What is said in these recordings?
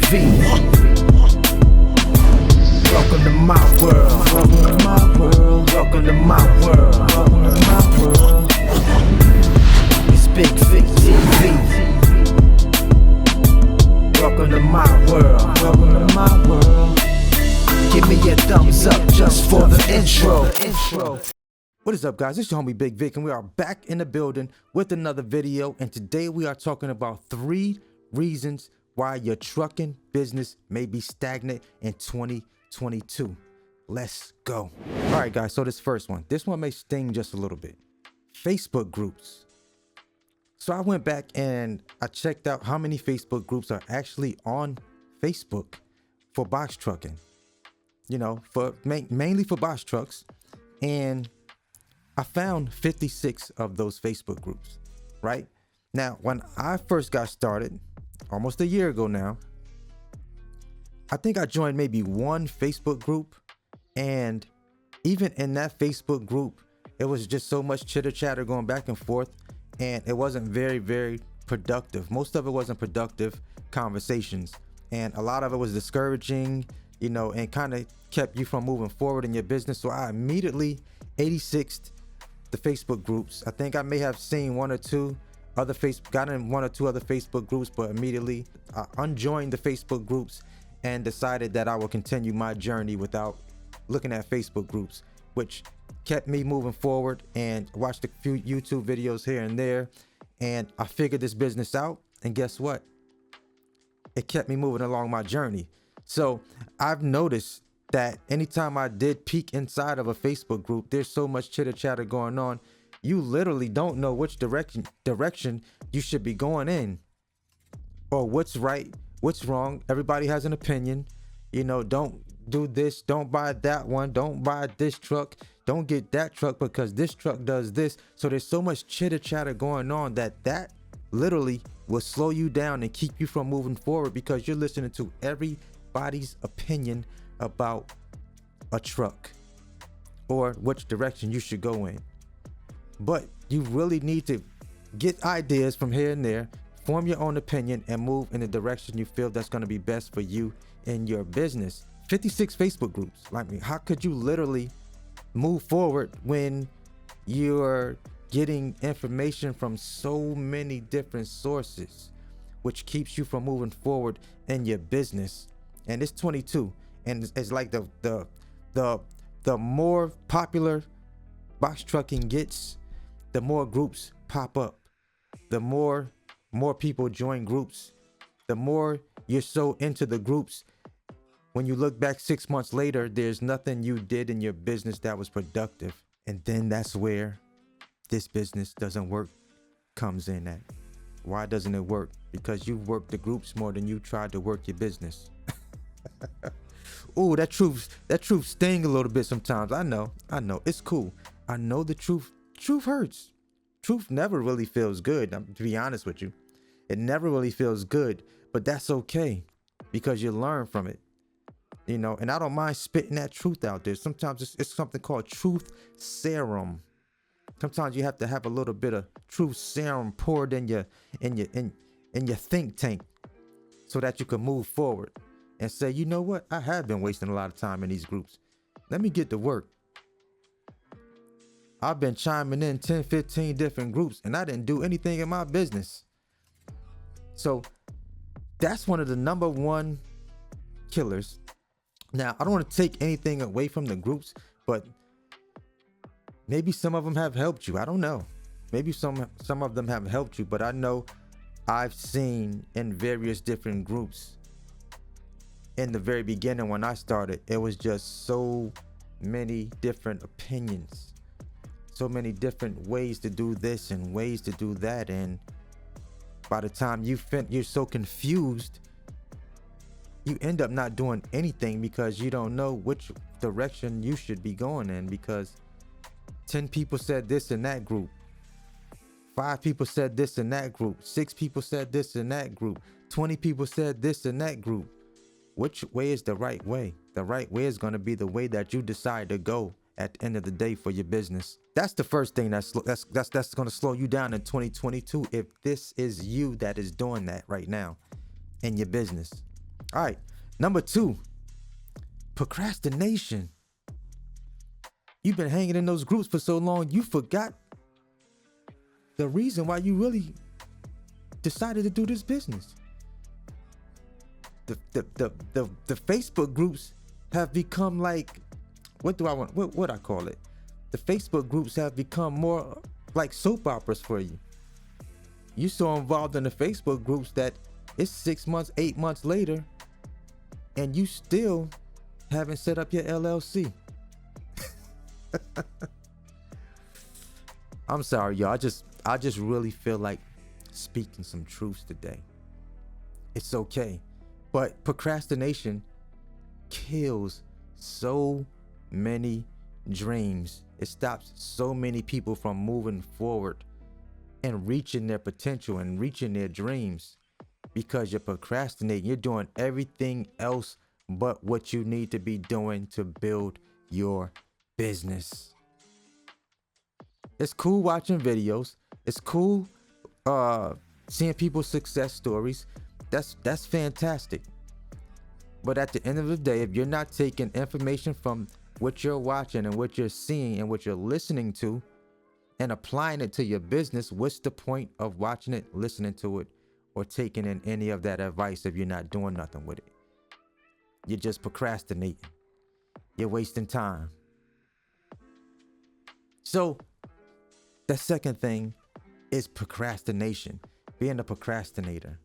Welcome to my world. Welcome to my world. Welcome to my world. Welcome to my world. It's Bigg Vic TV. Welcome to my world. Welcome to my world. Give me a thumbs up just for the intro. What is up, guys? It's your homie Bigg Vic, and we are back in the building with another video. And today we are talking about 3 reasons why your trucking business may be stagnant in 2022. Let's go. All right, guys. So this first one, may sting just a little bit. Facebook groups. So I went back and I checked out how many Facebook groups are actually on Facebook for box trucking. You know, mainly for box trucks, and I found 56 of those Facebook groups. Right now, when I first got started, almost a year ago now, I think I joined maybe one Facebook group, and even in that Facebook group, it was just so much chitter chatter going back and forth, and it wasn't very productive. Most of it wasn't productive conversations, and a lot of it was discouraging, you know, and kind of kept you from moving forward in your business. So I immediately 86'd the Facebook groups. I think I may have seen one or two other got in one or two other Facebook groups, but immediately I unjoined the Facebook groups and decided that I will continue my journey without looking at Facebook groups, which kept me moving forward, and watched a few YouTube videos here and there, and I figured this business out, and guess what? It kept me moving along my journey. So I've noticed that anytime I did peek inside of a Facebook group, there's so much chitter chatter going on. You literally don't know which direction you should be going in, or what's right, what's wrong. Everybody has an opinion. You know, don't do this, don't buy that one, don't buy this truck, don't get that truck because this truck does this. So there's so much chitter chatter going on that literally will slow you down and keep you from moving forward, because you're listening to everybody's opinion about a truck or which direction you should go in. But you really need to get ideas from here and there, form your own opinion, and move in the direction you feel that's going to be best for you in your business. 56 Facebook groups. Like, how could you literally move forward when you're getting information from so many different sources, which keeps you from moving forward in your business? And it's 22, and it's like the more popular box trucking gets, the more groups pop up, the more people join groups, the more you're so into the groups. When you look back 6 months later, there's nothing you did in your business that was productive. And then that's where this business doesn't work comes in at. Why doesn't it work? Because you work the groups more than you tried to work your business. Oh, that truth sting a little bit sometimes. I know. It's cool. I know the truth hurts. Truth never really feels good. To be honest with you, it never really feels good, but that's okay, because you learn from it, you know. And I don't mind spitting that truth out there. Sometimes it's something called truth serum. Sometimes you have to have a little bit of truth serum poured in your think tank, so that you can move forward and say, you know what, I have been wasting a lot of time in these groups. Let me get to work. I've been chiming in 10, 15 different groups, and I didn't do anything in my business. So that's one of the number one killers. Now, I don't want to take anything away from the groups, but maybe some of them have helped you. I don't know. Maybe some of them have helped you, but I know I've seen in various different groups, in the very beginning when I started, it was just so many different opinions, so many different ways to do this and ways to do that, and by the time you're so confused, you end up not doing anything, because you don't know which direction you should be going in, because 10 people said this in that group, 5 people said this in that group, 6 people said this in that group, 20 people said this in that group. Which way is the right way? The right way is going to be the way that you decide to go at the end of the day for your business. That's the first thing that's going to slow you down in 2022, if this is you that is doing that right now in your business. All right, number 2, procrastination. You've been hanging in those groups for so long, you forgot the reason why you really decided to do this business. The Facebook groups have become like, what I call it? The Facebook groups have become more like soap operas for you. You're so involved in the Facebook groups that it's 6 months, 8 months later, and you still haven't set up your LLC. I'm sorry, y'all. I just really feel like speaking some truths today. It's okay. But procrastination kills so many dreams. It stops so many people from moving forward and reaching their potential and reaching their dreams because you're procrastinating. You're doing everything else but what you need to be doing to build your business. It's cool watching videos. It's cool seeing people's success stories. That's fantastic. But at the end of the day, if you're not taking information from what you're watching and what you're seeing and what you're listening to and applying it to your business, what's the point of watching it, listening to it, or taking in any of that advice if you're not doing nothing with it? You're just procrastinating. You're wasting time. So the second thing is procrastination, being a procrastinator.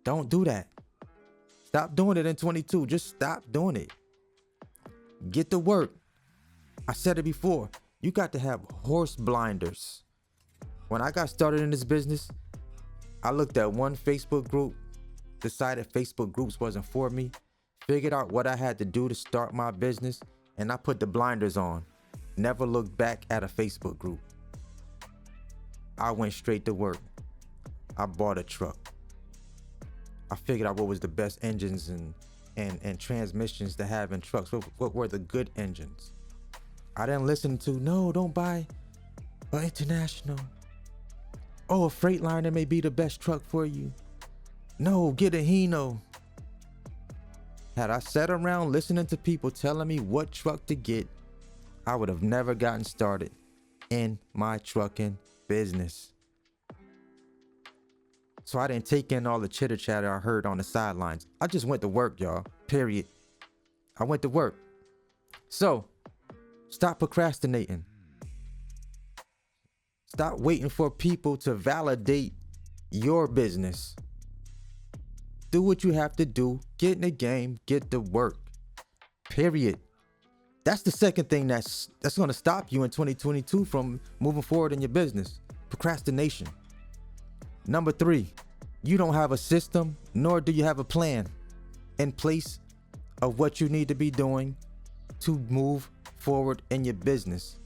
Don't do that. Stop doing it in 22. Just stop doing it. Get to work. I said it before. You got to have horse blinders. When I got started in this business, I looked at one Facebook group, decided Facebook groups wasn't for me, figured out what I had to do to start my business, and I put the blinders on. Never looked back at a Facebook group. I went straight to work. I bought a truck. I figured out what was the best engines and transmissions to have in trucks. What were the good engines? I didn't listen to, no, don't buy an International. Oh, a Freightliner may be the best truck for you. No, get a Hino. Had I sat around listening to people telling me what truck to get, I would have never gotten started in my trucking business. So I didn't take in all the chitter chatter I heard on the sidelines. I just went to work, y'all. Period. I went to work. So stop procrastinating. Stop waiting for people to validate your business. Do what you have to do. Get in the game. Get to work. Period. That's the second thing that's going to stop you in 2022 from moving forward in your business. Procrastination. Number 3, you don't have a system, nor do you have a plan in place of what you need to be doing to move forward in your business.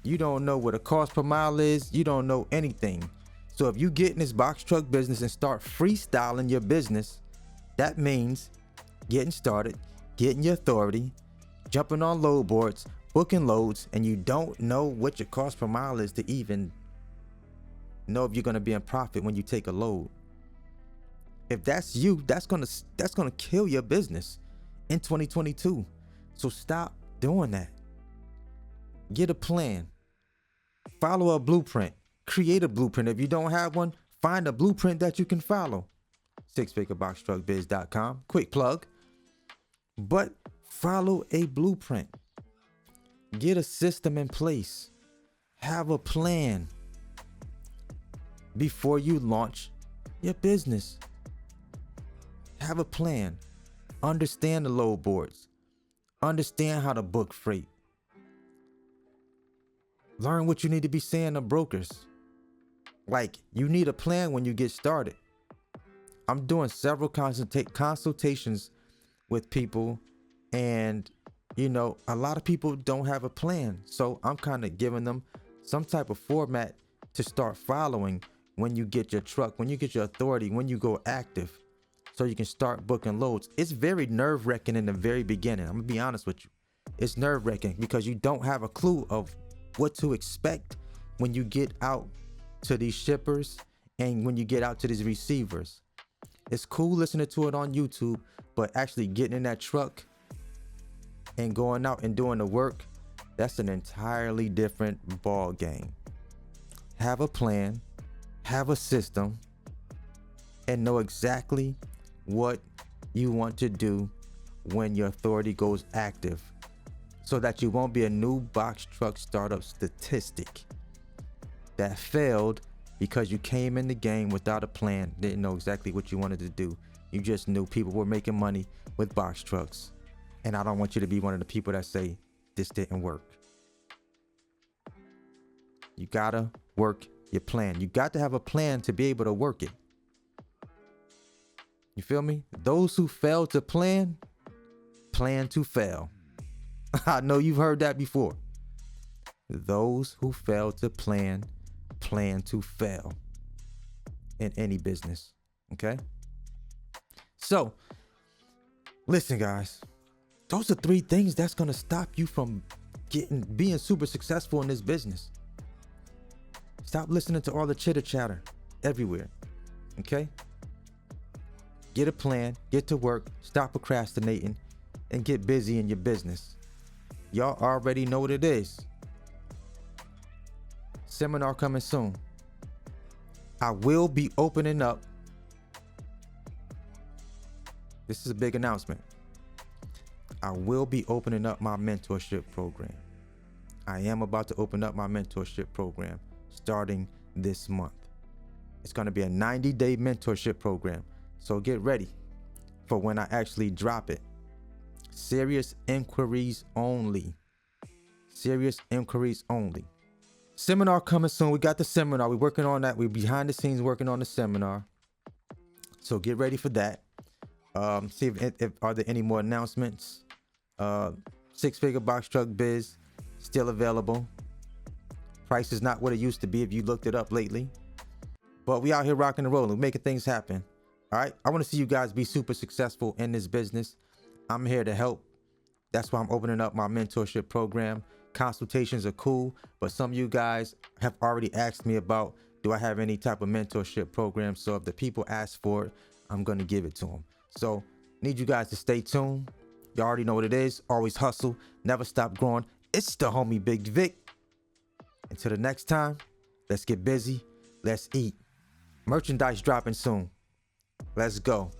You don't know what a cost per mile is. You don't know anything. So if you get in this box truck business and start freestyling your business, that means getting started, getting your authority, jumping on load boards, booking loads, and you don't know what your cost per mile is to even know if you're going to be in profit when you take a load. If that's you, that's going to kill your business in 2022. So stop doing that. Get a plan. Follow a blueprint. Create a blueprint. If you don't have one, find a blueprint that you can follow. sixfigureboxtruckbiz.com. Quick plug. But follow a blueprint. Get a system in place. Have a plan before you launch your business. Have a plan. Understand the load boards. Understand how to book freight. Learn what you need to be saying to brokers. Like, you need a plan when you get started. I'm doing several consultations with people, and a lot of people don't have a plan. So I'm kind of giving them some type of format to start following when you get your truck, when you get your authority, when you go active, so you can start booking loads. It's very nerve-wracking in the very beginning. I'm gonna be honest with you. It's nerve-wracking because you don't have a clue of what to expect when you get out to these shippers and when you get out to these receivers. It's cool listening to it on YouTube, but actually getting in that truck and going out and doing the work, that's an entirely different ball game. Have a plan, have a system, and know exactly what you want to do when your authority goes active, so that you won't be a new box truck startup statistic that failed because you came in the game without a plan, didn't know exactly what you wanted to do. You just knew people were making money with box trucks. And I don't want you to be one of the people that say this didn't work. You gotta work your plan. You got to have a plan to be able to work it. You feel me? Those who fail to plan to fail. I know you've heard that before. Those who fail to plan to fail in any business. Okay? So, listen, guys. Those are 3 things that's gonna stop you from being super successful in this business. Stop listening to all the chitter chatter everywhere. Okay? Get a plan, get to work, stop procrastinating, and get busy in your business. Y'all already know what it is. Seminar coming soon. I will be opening up. This is a big announcement. I will be opening up my mentorship program. I am about to open up my mentorship program starting this month. It's going to be a 90-day mentorship program. So get ready for when I actually drop it. Serious inquiries only. Serious inquiries only. Seminar coming soon. We got the seminar. We're working on that. We're behind the scenes working on the seminar. So get ready for that. See if are there any more announcements. 6-figure box truck biz still available. Price is not what it used to be if you looked it up lately. But we out here rocking and rolling, making things happen. All right. I want to see you guys be super successful in this business. I'm here to help. That's why I'm opening up my mentorship program. Consultations are cool, but some of you guys have already asked me about, do I have any type of mentorship program? So if the people ask for it, I'm going to give it to them. So need you guys to stay tuned. You already know what it is. Always hustle. Never stop growing. It's the homie Bigg Vic. Until the next time, let's get busy. Let's eat. Merchandise dropping soon. Let's go.